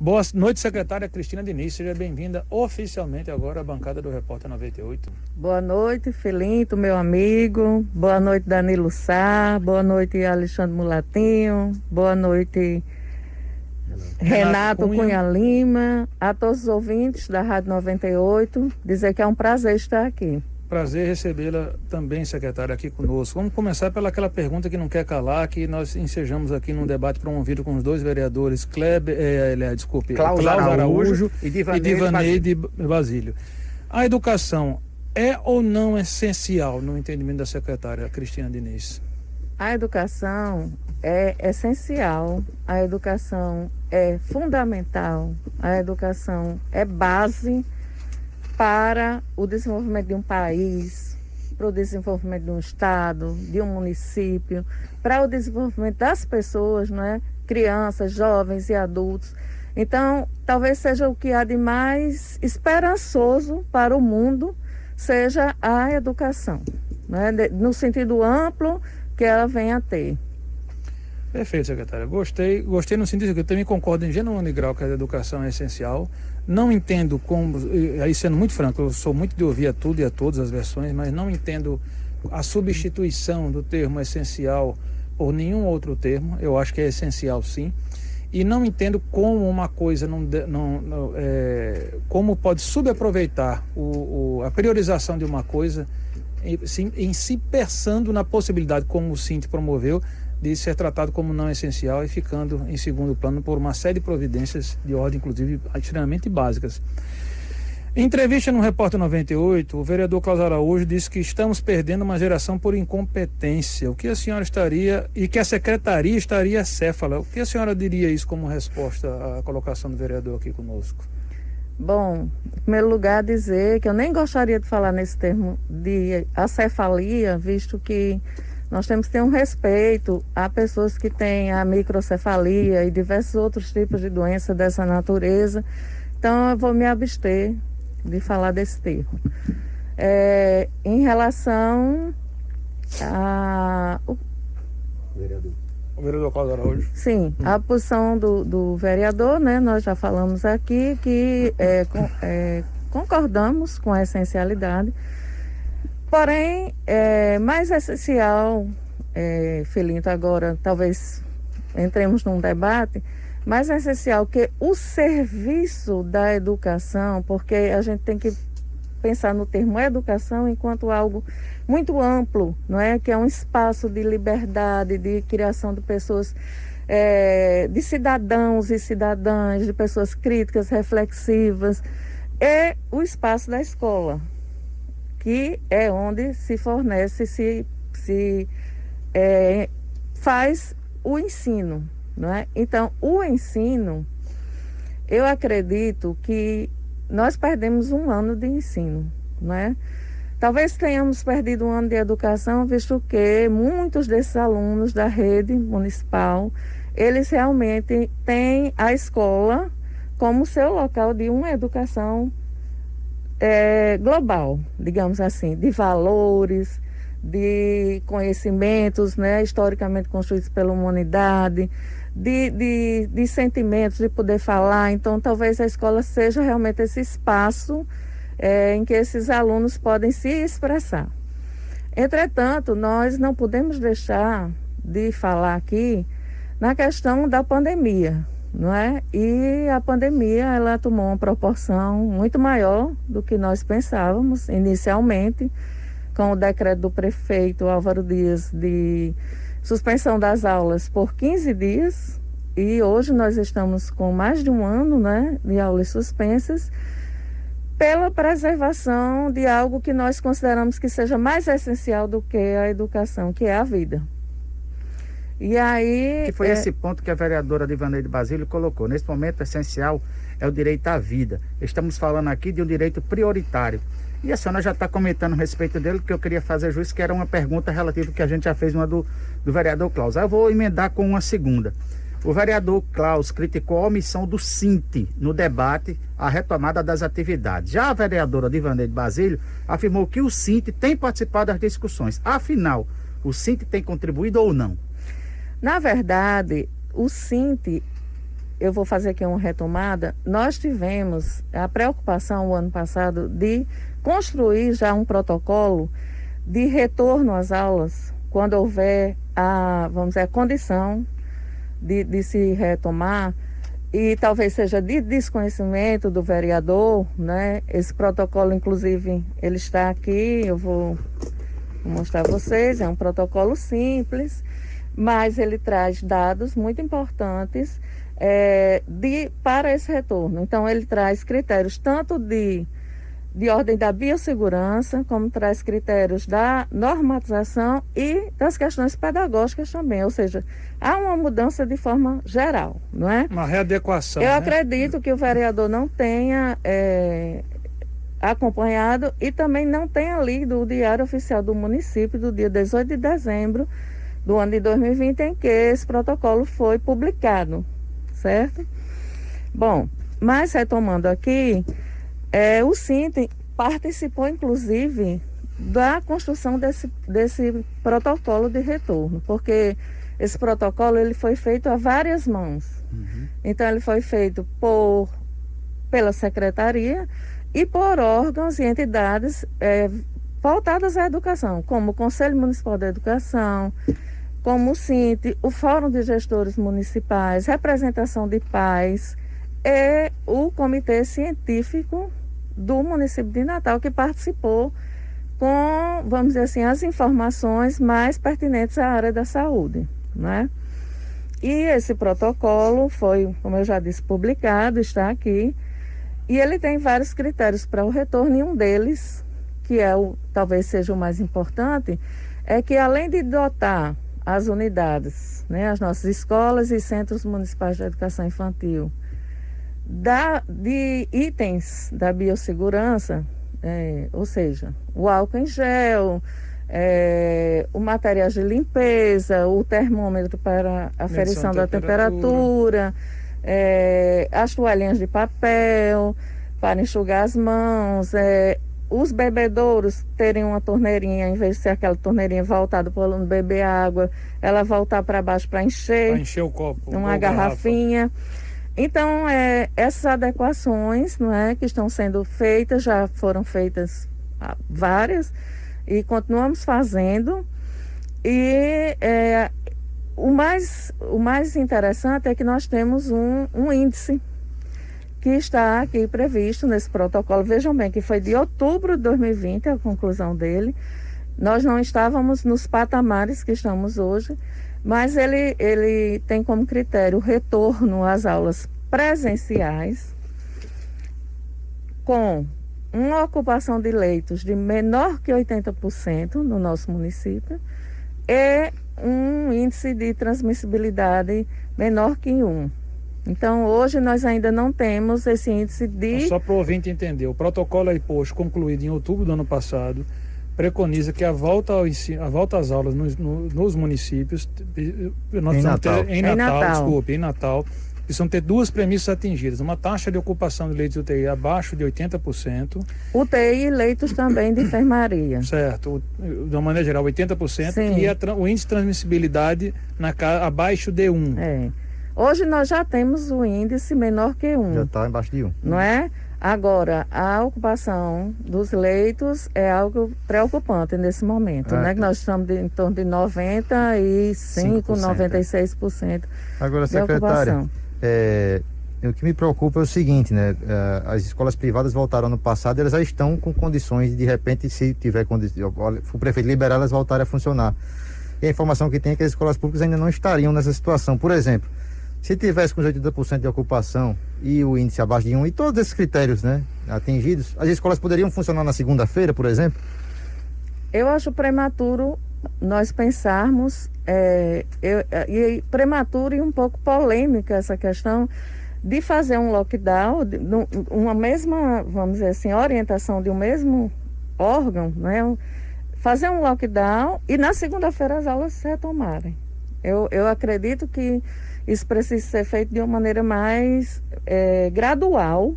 Boa noite, secretária Cristina Diniz. Seja bem-vinda oficialmente agora à bancada do Repórter 98. Boa noite, Felinto, meu amigo. Boa noite, Danilo Sá. Boa noite, Alexandre Mulatinho. Boa noite, Renato Cunha Lima. A todos os ouvintes da Rádio 98, dizer que é um prazer estar aqui. Prazer recebê-la também, secretária, aqui conosco. Vamos começar pelaquela pergunta que não quer calar, que nós ensejamos aqui num debate promovido com os dois vereadores, Cláudio Araújo e Divanei de Basílio. A educação é ou não essencial no entendimento da secretária Cristina Diniz? A educação é essencial, a educação é fundamental, a educação é base para o desenvolvimento de um país, para o desenvolvimento de um estado, de um município, para o desenvolvimento das pessoas, não é? Crianças, jovens e adultos. Então, talvez seja o que há de mais esperançoso para o mundo, seja a educação, não é? No sentido amplo que ela venha a ter. Perfeito, secretária. Gostei no sentido que eu também concordo em gênero e grau que a educação é essencial. Não entendo como, aí sendo muito franco, eu sou muito de ouvir a tudo e a todas as versões, mas não entendo a substituição do termo essencial por nenhum outro termo. Eu acho que é essencial, sim. E não entendo como uma coisa como pode subaproveitar a priorização de uma coisa em se pensando na possibilidade, como o Cinti promoveu, de ser tratado como não essencial e ficando em segundo plano por uma série de providências de ordem, inclusive, extremamente básicas. Em entrevista no Repórter 98, o vereador Cláudio Araújo disse que estamos perdendo uma geração por incompetência. O que a senhora estaria, e que a secretaria estaria acéfala, o que a senhora diria isso como resposta à colocação do vereador aqui conosco? Bom, em primeiro lugar, dizer que eu nem gostaria de falar nesse termo de acefalia, visto que nós temos que ter um respeito a pessoas que têm a microcefalia e diversos outros tipos de doença dessa natureza. Então, eu vou me abster de falar desse termo. Em relação a... O vereador Cláudio Araújo. Sim, a posição do vereador, né? Nós já falamos aqui que concordamos com a essencialidade. Porém, mais essencial, Felinto, agora talvez entremos num debate, mais essencial que o serviço da educação, porque a gente tem que pensar no termo educação enquanto algo muito amplo, não é? Que é um espaço de liberdade, de criação de pessoas, de cidadãos e cidadãs, de pessoas críticas, reflexivas, é o espaço da escola, que é onde se fornece, se faz o ensino, não é? Então, o ensino, eu acredito que nós perdemos um ano de ensino, não é? Talvez tenhamos perdido um ano de educação, visto que muitos desses alunos da rede municipal, eles realmente têm a escola como seu local de uma educação global, digamos assim, de valores, de conhecimentos, né, historicamente construídos pela humanidade, de sentimentos, de poder falar. Então, talvez a escola seja realmente esse espaço em que esses alunos podem se expressar. Entretanto, nós não podemos deixar de falar aqui na questão da pandemia, não é? E a pandemia, ela tomou uma proporção muito maior do que nós pensávamos inicialmente, com o decreto do prefeito Álvaro Dias de suspensão das aulas por 15 dias, e hoje nós estamos com mais de um ano, né, de aulas suspensas, pela preservação de algo que nós consideramos que seja mais essencial do que a educação, que é a vida. E aí... Que foi esse ponto que a vereadora Divanei de Basílio colocou. Nesse momento, essencial é o direito à vida. Estamos falando aqui de um direito prioritário. E a senhora já está comentando a respeito dele, que eu queria fazer juízo, que era uma pergunta relativa que a gente já fez, uma do vereador Klaus. Eu vou emendar com uma segunda. O vereador Klaus criticou a omissão do Cinti no debate, a retomada das atividades. Já a vereadora Divanei de Basílio afirmou que o Cinti tem participado das discussões. Afinal, o Cinti tem contribuído ou não? Na verdade, o Cinti, eu vou fazer aqui uma retomada. Nós tivemos a preocupação o ano passado de construir já um protocolo de retorno às aulas quando houver vamos dizer, a condição de se retomar, e talvez seja de desconhecimento do vereador, né? Esse protocolo, inclusive, ele está aqui, eu vou mostrar a vocês, é um protocolo simples, mas ele traz dados muito importantes para esse retorno. Então, ele traz critérios tanto de ordem da biossegurança, como traz critérios da normatização e das questões pedagógicas também, ou seja, há uma mudança de forma geral, não é? Uma readequação. Eu acredito que o vereador não tenha acompanhado e também não tenha lido o Diário Oficial do município do dia 18 de dezembro do ano de 2020, em que esse protocolo foi publicado, certo? Bom, mas retomando aqui, o SINT participou, inclusive, da construção desse protocolo de retorno, porque esse protocolo ele foi feito a várias mãos. Uhum. Então, ele foi feito pela secretaria e por órgãos e entidades voltadas à educação, como o Conselho Municipal da Educação, como o SINT, o Fórum de Gestores Municipais, representação de pais e o Comitê Científico do município de Natal, que participou com, vamos dizer assim, as informações mais pertinentes à área da saúde, né? E esse protocolo foi, como eu já disse, publicado, está aqui, e ele tem vários critérios para o retorno, e um deles, que talvez seja o mais importante, é que além de dotar as unidades, né, as nossas escolas e centros municipais de educação infantil, de itens da biossegurança, ou seja, o álcool em gel, o material de limpeza, o termômetro para aferição da temperatura, as toalhinhas de papel para enxugar as mãos, os bebedouros terem uma torneirinha, em vez de ser aquela torneirinha voltada para o aluno beber água, ela voltar para baixo para encher o copo, uma garrafinha. Então, essas adequações, não é, que estão sendo feitas, já foram feitas várias e continuamos fazendo. E o mais interessante é que nós temos um índice que está aqui previsto nesse protocolo. Vejam bem que foi de outubro de 2020 a conclusão dele. Nós não estávamos nos patamares que estamos hoje, mas ele tem como critério o retorno às aulas presenciais com uma ocupação de leitos de menor que 80% no nosso município e um índice de transmissibilidade menor que 1. Então, hoje nós ainda não temos esse índice de... Só para o ouvinte entender, o protocolo aí posto, concluído em outubro do ano passado, preconiza que a volta às aulas nos municípios, nós precisamos ter em Natal, precisam ter duas premissas atingidas: uma taxa de ocupação de leitos de UTI abaixo de 80%. UTI e leitos também de enfermaria. Certo, de uma maneira geral, 80%. Sim. E o índice de transmissibilidade abaixo de 1. Hoje nós já temos o índice menor que 1. Já está embaixo de 1. Não é? Agora, a ocupação dos leitos é algo preocupante nesse momento, né? Que nós estamos em torno de 95%, 96% Agora, secretária, o que me preocupa é o seguinte, né? As escolas privadas voltaram ano passado, elas já estão com condições de repente, se tiver condições, o prefeito liberar, elas voltarem a funcionar. E a informação que tem é que as escolas públicas ainda não estariam nessa situação. Por exemplo, se tivesse com 80% de ocupação e o índice abaixo de 1 e todos esses critérios, né, atingidos, as escolas poderiam funcionar na segunda-feira, por exemplo? Eu acho prematuro nós pensarmos, prematuro e um pouco polêmica essa questão de fazer um lockdown, uma mesma, vamos dizer assim, orientação de um mesmo órgão, né, fazer um lockdown e na segunda-feira as aulas se retomarem. Eu acredito que isso precisa ser feito de uma maneira mais gradual,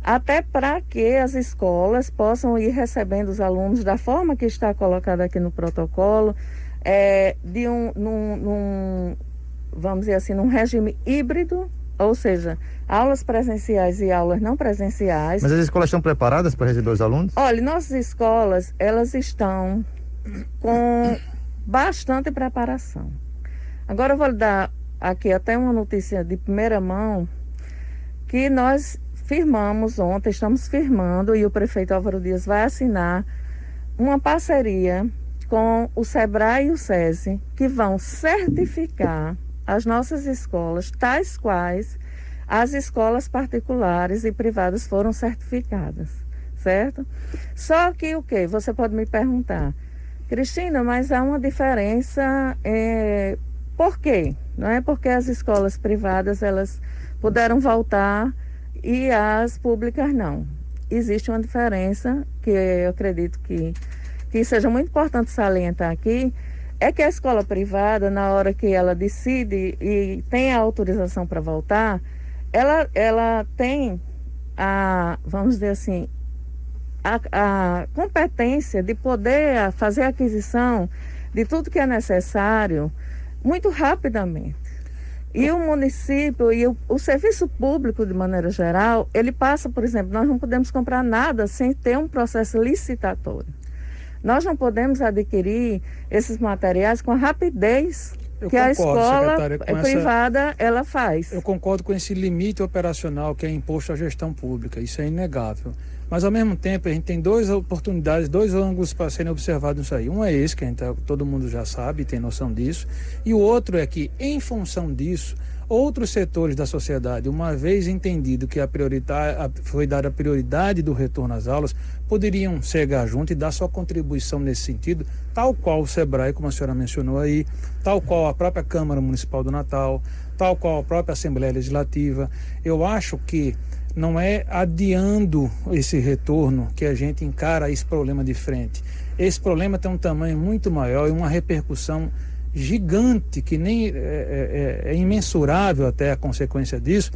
até para que as escolas possam ir recebendo os alunos da forma que está colocada aqui no protocolo, vamos dizer assim, num regime híbrido, ou seja, aulas presenciais e aulas não presenciais. Mas as escolas estão preparadas para receber os alunos? Olha, nossas escolas, elas estão com bastante preparação. Agora eu vou lhe dar aqui até uma notícia de primeira mão, que nós firmamos ontem, estamos firmando, e o prefeito Álvaro Dias vai assinar uma parceria com o SEBRAE e o SESI, que vão certificar as nossas escolas, tais quais as escolas particulares e privadas foram certificadas, certo? Só que o quê? Você pode me perguntar, Cristina, mas há uma diferença, por quê? Não é porque as escolas privadas, elas puderam voltar e as públicas não. Existe uma diferença que eu acredito que seja muito importante salientar aqui, é que a escola privada, na hora que ela decide e tem a autorização para voltar, ela tem vamos dizer assim, a competência de poder fazer a aquisição de tudo que é necessário muito rapidamente. E o município e o serviço público, de maneira geral, ele passa, por exemplo, nós não podemos comprar nada sem ter um processo licitatório. Nós não podemos adquirir esses materiais com a rapidez que a escola privada ela faz. Eu concordo com esse limite operacional que é imposto à gestão pública, isso é inegável. Mas, ao mesmo tempo, a gente tem duas oportunidades, dois ângulos para serem observados nisso aí. Um é esse, que todo mundo já sabe, tem noção disso. E o outro é que, em função disso, outros setores da sociedade, uma vez entendido que foi dada a prioridade do retorno às aulas, poderiam chegar junto e dar sua contribuição nesse sentido, tal qual o SEBRAE, como a senhora mencionou aí, tal qual a própria Câmara Municipal do Natal, tal qual a própria Assembleia Legislativa. Eu acho que não é adiando esse retorno que a gente encara esse problema de frente. Esse problema tem um tamanho muito maior e uma repercussão gigante, que nem é imensurável até a consequência disso,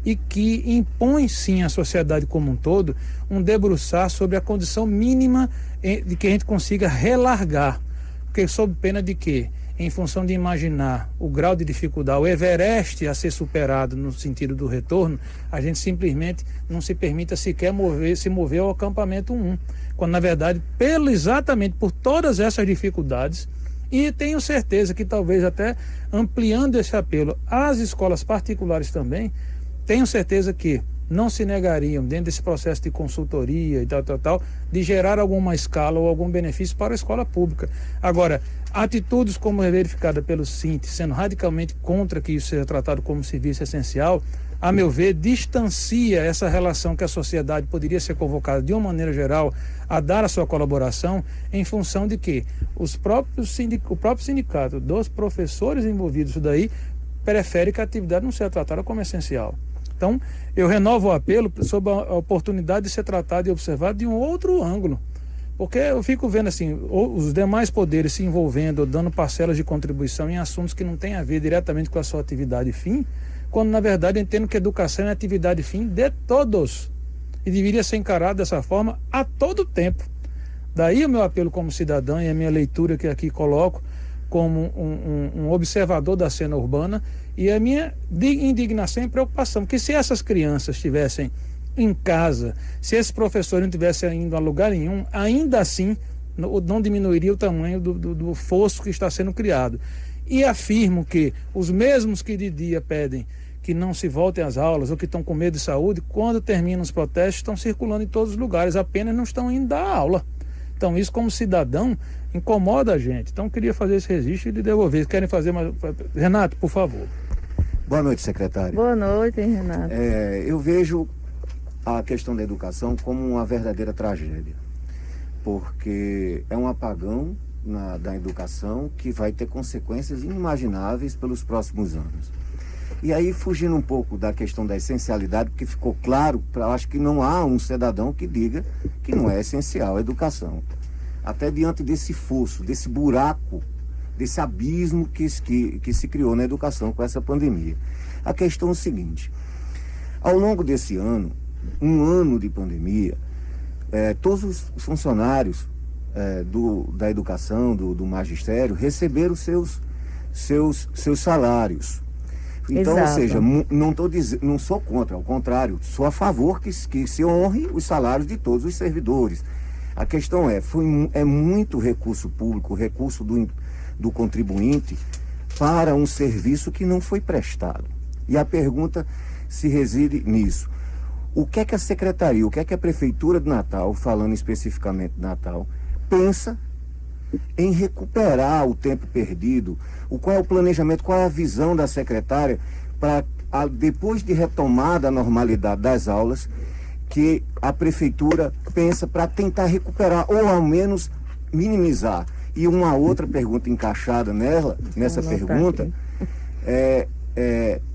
e que impõe sim à sociedade como um todo um debruçar sobre a condição mínima de que a gente consiga relargar, porque sob pena de que, em função de imaginar o grau de dificuldade, o Everest a ser superado no sentido do retorno, a gente simplesmente não se permita sequer se mover ao acampamento 1, quando na verdade, exatamente por todas essas dificuldades, e tenho certeza que talvez até ampliando esse apelo às escolas particulares também, tenho certeza que não se negariam, dentro desse processo de consultoria e tal, de gerar alguma escala ou algum benefício para a escola pública. Agora, atitudes como é verificada pelo SINT, sendo radicalmente contra que isso seja tratado como serviço essencial, a meu ver, distancia essa relação que a sociedade poderia ser convocada de uma maneira geral a dar a sua colaboração, em função de que o próprio sindicato dos professores envolvidos nisso daí prefere que a atividade não seja tratada como essencial. Então, eu renovo o apelo sobre a oportunidade de ser tratado e observado de um outro ângulo. Porque eu fico vendo assim, os demais poderes se envolvendo, dando parcelas de contribuição em assuntos que não têm a ver diretamente com a sua atividade fim, quando na verdade eu entendo que a educação é a atividade fim de todos. E deveria ser encarado dessa forma a todo tempo. Daí o meu apelo como cidadão e a minha leitura que aqui coloco como um observador da cena urbana, e a minha indignação e preocupação, porque se essas crianças estivessem em casa, se esses professores não estivessem indo a lugar nenhum, ainda assim não diminuiria o tamanho do fosso que está sendo criado. E afirmo que os mesmos que de dia pedem que não se voltem às aulas ou que estão com medo de saúde, quando terminam os protestos, estão circulando em todos os lugares, apenas não estão indo dar aula. Então isso, como cidadão, incomoda a gente. Então queria fazer esse registro e lhe devolver. Querem fazer mais? Renato, por favor. Boa noite, secretário. Boa noite, Renato. Eu vejo a questão da educação como uma verdadeira tragédia, porque é um apagão da educação que vai ter consequências inimagináveis pelos próximos anos. E aí, fugindo um pouco da questão da essencialidade, porque ficou claro, acho que não há um cidadão que diga que não é essencial a educação. Até diante desse fosso, desse buraco, desse abismo que se criou na educação com essa pandemia. A questão é o seguinte: ao longo desse ano, um ano de pandemia, todos os funcionários da educação, do magistério, receberam seus salários. Então, Exato. ou seja, não sou contra, ao contrário, sou a favor que se honre os salários de todos os servidores. A questão é muito recurso público, recurso do contribuinte para um serviço que não foi prestado. E a pergunta se reside nisso. O que é que a Secretaria, o que é que a Prefeitura de Natal, falando especificamente de Natal, pensa em recuperar o tempo perdido? Qual é o planejamento, qual é a visão da secretária para, depois de retomada a normalidade das aulas, que a Prefeitura pensa para tentar recuperar ou ao menos minimizar? E uma outra pergunta encaixada nessa pergunta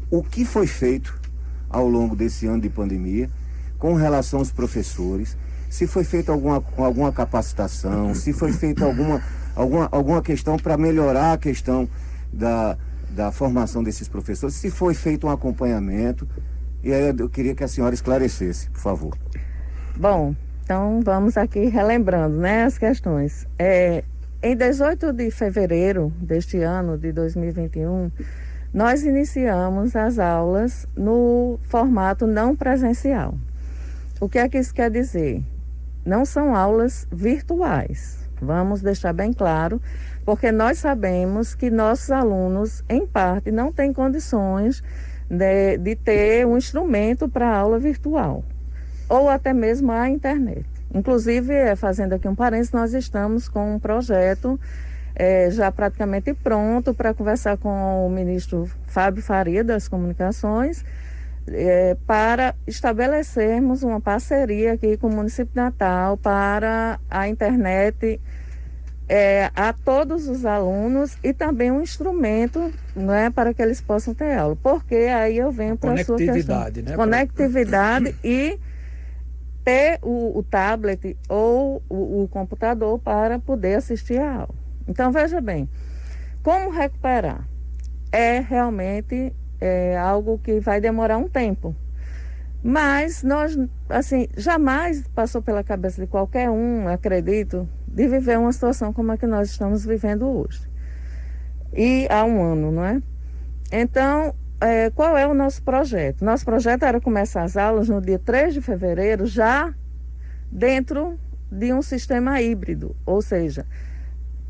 o que foi feito ao longo desse ano de pandemia com relação aos professores? Se foi feita alguma capacitação, se foi feita alguma questão para melhorar a questão da formação desses professores, se foi feito um acompanhamento. E aí eu queria que a senhora esclarecesse, por favor. Bom, então vamos aqui relembrando, né, as questões. Em 18 de fevereiro deste ano, de 2021, nós iniciamos as aulas no formato não presencial. O que é que isso quer dizer? Não são aulas virtuais. Vamos deixar bem claro, porque nós sabemos que nossos alunos, em parte, não têm condições de ter um instrumento para aula virtual, ou até mesmo a internet. Inclusive, fazendo aqui um parênteses, nós estamos com um projeto já praticamente pronto para conversar com o ministro Fábio Faria das Comunicações, para estabelecermos uma parceria aqui com o município de Natal para a internet a todos os alunos e também um instrumento, né, para que eles possam ter aula. Porque aí eu venho para a sua questão. Né? Conectividade e ter o tablet ou o computador para poder assistir a aula. Então, veja bem, como recuperar? Realmente algo que vai demorar um tempo. Mas nós, assim, jamais passou pela cabeça de qualquer um, acredito, de viver uma situação como a que nós estamos vivendo hoje. E há um ano, não é? Então, qual é o nosso projeto? Nosso projeto era começar as aulas no dia 3 de fevereiro, já dentro de um sistema híbrido, ou seja,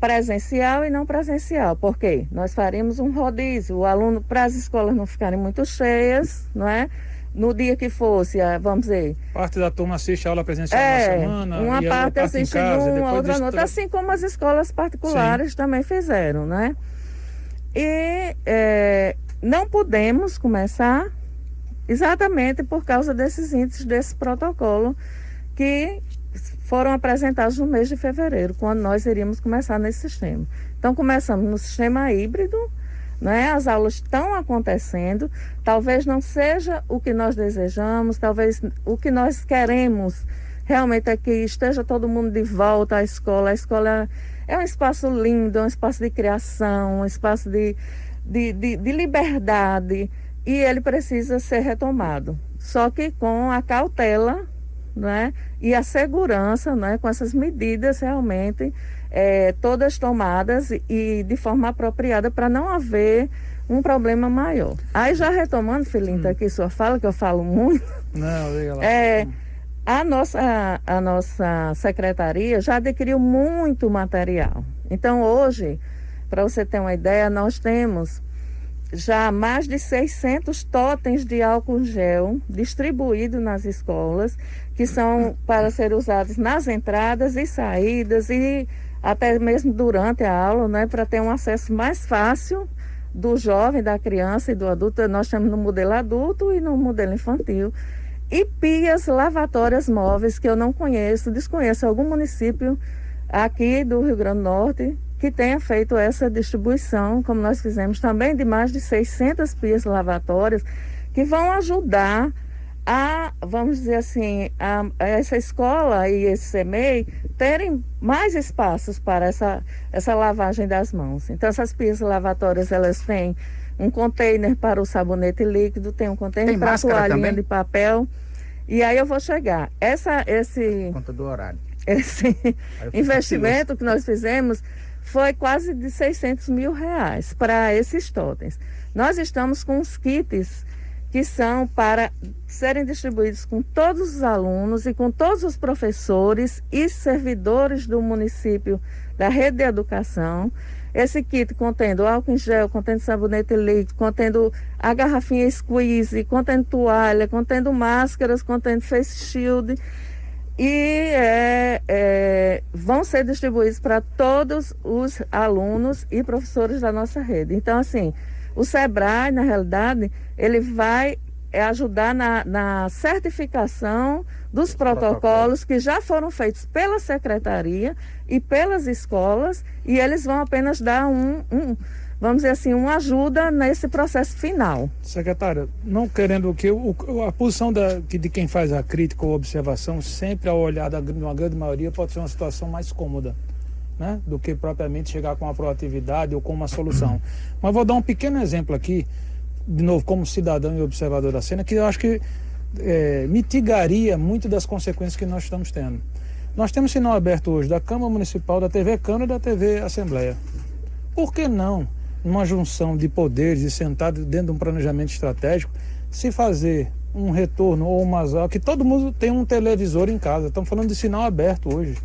presencial e não presencial. Por quê? Nós faríamos um rodízio, o aluno, para as escolas não ficarem muito cheias, não é? No dia que fosse, vamos dizer... Parte da turma assiste a aula presencial na semana. Uma parte assiste numa, outra noutra, assim como as escolas particulares também fizeram, né? E não podemos começar exatamente por causa desses índices, desse protocolo que foram apresentados no mês de fevereiro, quando nós iríamos começar nesse sistema. Então, começamos no sistema híbrido, né? As aulas estão acontecendo, talvez não seja o que nós desejamos, talvez o que nós queremos realmente é que esteja todo mundo de volta à escola. A escola é um espaço lindo, é um espaço de criação, um espaço de liberdade, e ele precisa ser retomado, só que com a cautela, né, e a segurança, né, com essas medidas realmente todas tomadas e de forma apropriada para não haver um problema maior. Aí já retomando, Filinta, aqui sua fala, que eu falo muito. Não, liga lá. A nossa secretaria já adquiriu muito material. Então hoje, para você ter uma ideia, nós temos já mais de 600 totens de álcool gel distribuídos nas escolas, que são para ser usados nas entradas e saídas e até mesmo durante a aula, né, para ter um acesso mais fácil do jovem, da criança e do adulto. Nós temos no modelo adulto e no modelo infantil. E pias lavatórias móveis, que eu não conheço, desconheço algum município aqui do Rio Grande do Norte que tenha feito essa distribuição, como nós fizemos também, de mais de 600 pias lavatórias, que vão ajudar a, vamos dizer assim, a essa escola e esse CEMEI terem mais espaços para essa lavagem das mãos. Então, essas pias lavatórias, elas têm um container para o sabonete líquido, tem um container para a toalhinha de papel. E aí eu vou chegar. Conta do horário. Esse investimento que nós fizemos foi quase de R$600 mil para esses totens. Nós estamos com os kits que são para serem distribuídos com todos os alunos e com todos os professores e servidores do município da rede de educação. Esse kit contendo álcool em gel, contendo sabonete líquido, contendo a garrafinha squeeze, contendo toalha, contendo máscaras, contendo face shield. E vão ser distribuídos para todos os alunos e professores da nossa rede. Então, assim, o SEBRAE, na realidade, ele vai ajudar na certificação dos protocolos que já foram feitos pela secretaria e pelas escolas, e eles vão apenas dar vamos dizer assim, uma ajuda nesse processo final. Secretária, não querendo que a posição de quem faz a crítica ou observação, sempre ao olhar de uma grande maioria, pode ser uma situação mais cômoda, né, do que propriamente chegar com uma proatividade ou com uma solução. Mas vou dar um pequeno exemplo aqui, de novo, como cidadão e observador da cena, que eu acho que mitigaria muito das consequências que nós estamos tendo. Nós temos sinal aberto hoje da Câmara Municipal, da TV Câmara e da TV Assembleia. Por que não, numa junção de poderes e sentado dentro de um planejamento estratégico, se fazer um retorno ou uma aula, que todo mundo tem um televisor em casa. Estamos falando de sinal aberto hoje.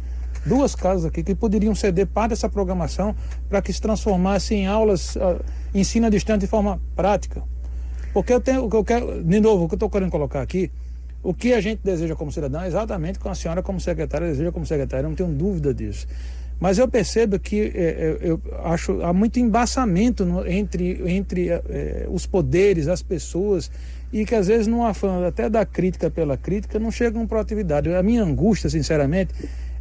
2 casas aqui que poderiam ceder parte dessa programação para que se transformasse em aulas, ensino à distância de forma prática. Porque o que eu quero, de novo, o que eu estou querendo colocar aqui, o que a gente deseja como cidadão é exatamente o que a senhora como secretária deseja como secretária, eu não tenho dúvida disso. Mas eu percebo que eu acho há muito embaçamento entre os poderes, as pessoas, e que às vezes, num afã até da crítica pela crítica, não chegam proatividade. A minha angústia, sinceramente,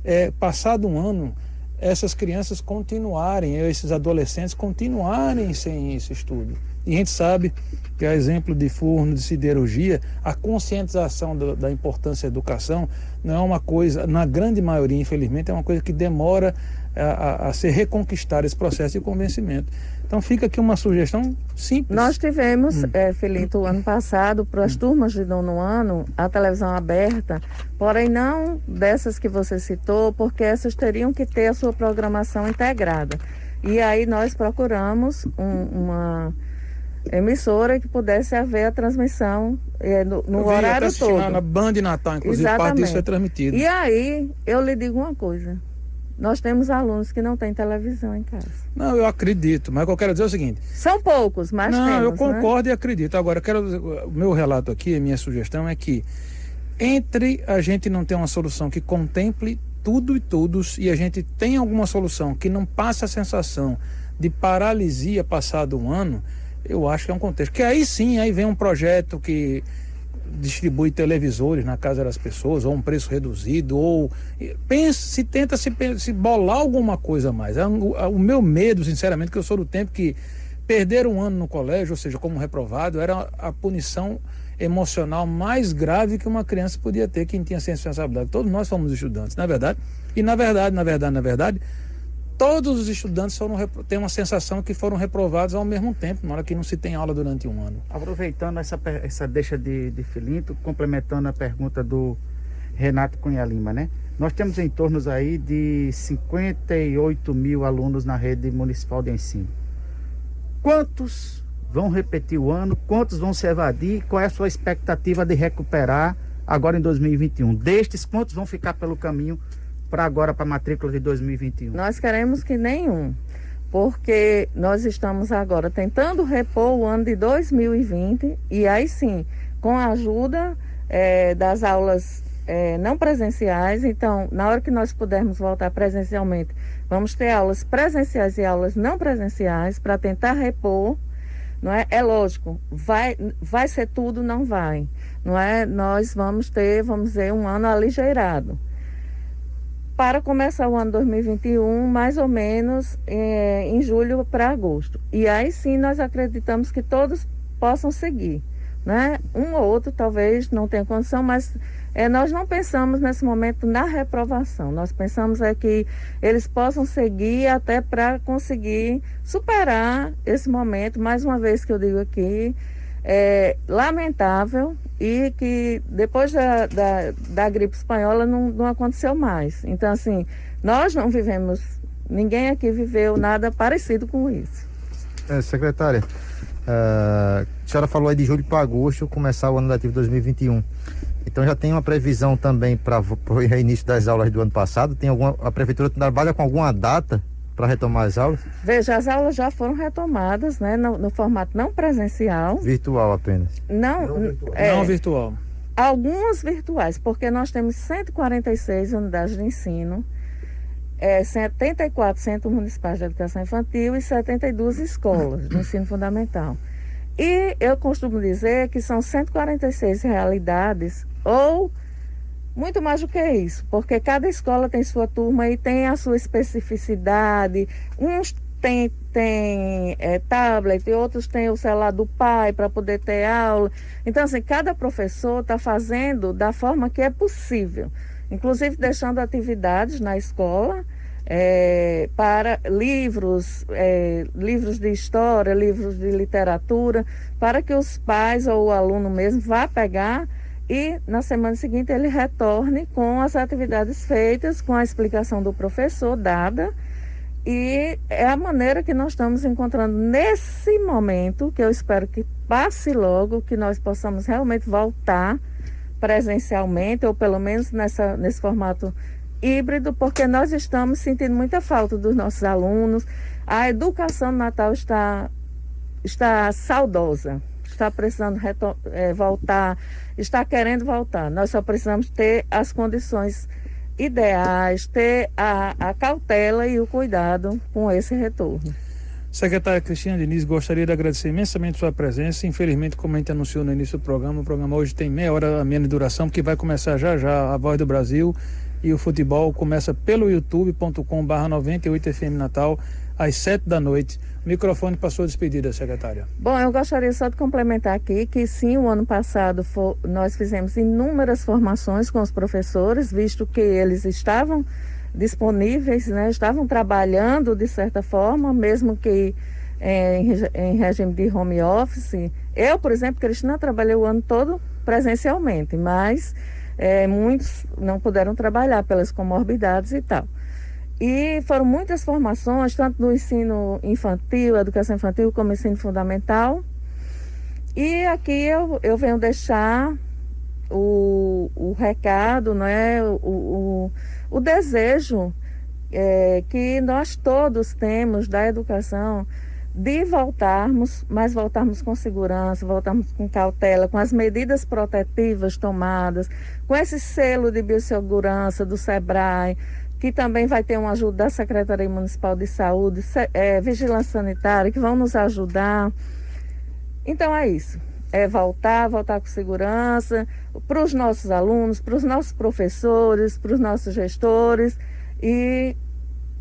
é, passado um ano, essas crianças continuarem, esses adolescentes continuarem sem esse estudo. E a gente sabe que, a exemplo de forno, de siderurgia, a conscientização da importância da educação não é uma coisa, na grande maioria, infelizmente, é uma coisa que demora a ser reconquistar esse processo de convencimento. Então fica aqui uma sugestão simples. Nós tivemos, Felito, ano passado, para as turmas de 9º ano, a televisão aberta, porém não dessas que você citou, porque essas teriam que ter a sua programação integrada. E aí nós procuramos uma emissora que pudesse haver a transmissão no horário todo. Na Band Natal, inclusive, parte disso é transmitido. E aí, eu lhe digo uma coisa. Nós temos alunos que não têm televisão em casa. Não, eu acredito, mas o que eu quero dizer é o seguinte... São poucos, mas temos, eu concordo, né? E acredito. Agora, o meu relato aqui, a minha sugestão é que, entre a gente não ter uma solução que contemple tudo e todos, e a gente tem alguma solução que não passe a sensação de paralisia passado um ano, eu acho que é um contexto. Que aí sim, aí vem um projeto que distribui televisores na casa das pessoas, ou um preço reduzido, ou tenta se bolar alguma coisa a mais. O meu medo, sinceramente, que eu sou do tempo que perder um ano no colégio, ou seja, como reprovado, era a punição emocional mais grave que uma criança podia ter, quem tinha ciência e responsabilidade. Todos nós somos estudantes, na verdade. E na verdade, todos os estudantes têm uma sensação que foram reprovados ao mesmo tempo, na hora que não se tem aula durante um ano. Aproveitando essa deixa de Filinto, complementando a pergunta do Renato Cunha Lima, né? Nós temos em torno aí de 58 mil alunos na rede municipal de ensino. Quantos vão repetir o ano? Quantos vão se evadir? Qual é a sua expectativa de recuperar agora em 2021? Destes, quantos vão ficar pelo caminho para agora, para a matrícula de 2021? Nós queremos que nenhum, porque nós estamos agora tentando repor o ano de 2020 e aí sim, com a ajuda das aulas não presenciais. Então, na hora que nós pudermos voltar presencialmente, vamos ter aulas presenciais e aulas não presenciais para tentar repor, não é? É lógico, vai ser tudo, não vai, não é? Nós vamos ter, vamos dizer, um ano aligeirado. Para começar o ano 2021, mais ou menos em julho para agosto. E aí sim nós acreditamos que todos possam seguir, né? Um ou outro talvez não tenha condição, mas nós não pensamos nesse momento na reprovação. Nós pensamos que eles possam seguir até para conseguir superar esse momento. Mais uma vez que eu digo aqui, lamentável, e que depois da gripe espanhola não aconteceu mais. Então, assim, nós não vivemos, ninguém aqui viveu nada parecido com isso. Secretária, A senhora falou aí de julho para agosto começar o ano letivo 2021. Então já tem uma previsão também para o reinício das aulas do ano passado? A prefeitura trabalha com alguma data para retomar as aulas? Veja, as aulas já foram retomadas, né, no formato não presencial. Virtual apenas? Não virtual. Algumas virtuais, porque nós temos 146 unidades de ensino, 74 centros municipais de educação infantil e 72 escolas de ensino fundamental. E eu costumo dizer que são 146 realidades, ou muito mais do que isso, porque cada escola tem sua turma e tem a sua especificidade. Uns têm tablet, outros têm o celular do pai para poder ter aula. Então, assim, cada professor está fazendo da forma que é possível, inclusive deixando atividades na escola para livros de história, livros de literatura, para que os pais ou o aluno mesmo vá pegar e na semana seguinte ele retorne com as atividades feitas, com a explicação do professor dada. E é a maneira que nós estamos encontrando nesse momento, que eu espero que passe logo, que nós possamos realmente voltar presencialmente, ou pelo menos nesse formato híbrido, porque nós estamos sentindo muita falta dos nossos alunos. A educação no Natal está saudosa, está precisando voltar, está querendo voltar. Nós só precisamos ter as condições ideais, ter a cautela e o cuidado com esse retorno. Secretária Cristina Diniz, gostaria de agradecer imensamente sua presença. Infelizmente, como a gente anunciou no início do programa, o programa hoje tem meia hora a menos de duração, porque vai começar já a Voz do Brasil, e o futebol começa pelo youtube.com/98FM Natal, às 7 da noite. O microfone para sua despedida, secretária. Bom, eu gostaria só de complementar aqui que sim, o ano passado nós fizemos inúmeras formações com os professores, visto que eles estavam disponíveis, né, estavam trabalhando de certa forma, mesmo que em regime de home office. Eu, por exemplo, Cristina, trabalhei o ano todo presencialmente, mas muitos não puderam trabalhar pelas comorbidades e tal. E foram muitas formações, tanto no ensino infantil, educação infantil, como ensino fundamental. E aqui eu venho deixar o recado, né, o desejo que nós todos temos da educação de voltarmos, mas voltarmos com segurança, voltarmos com cautela, com as medidas protetivas tomadas, com esse selo de biossegurança do SEBRAE, que também vai ter uma ajuda da Secretaria Municipal de Saúde, Vigilância Sanitária, que vão nos ajudar. Então é isso, voltar com segurança para os nossos alunos, para os nossos professores, para os nossos gestores e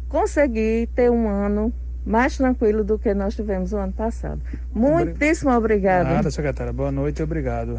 conseguir ter um ano mais tranquilo do que nós tivemos o ano passado. Muitíssimo obrigada. Nada, secretária. Boa noite e obrigado.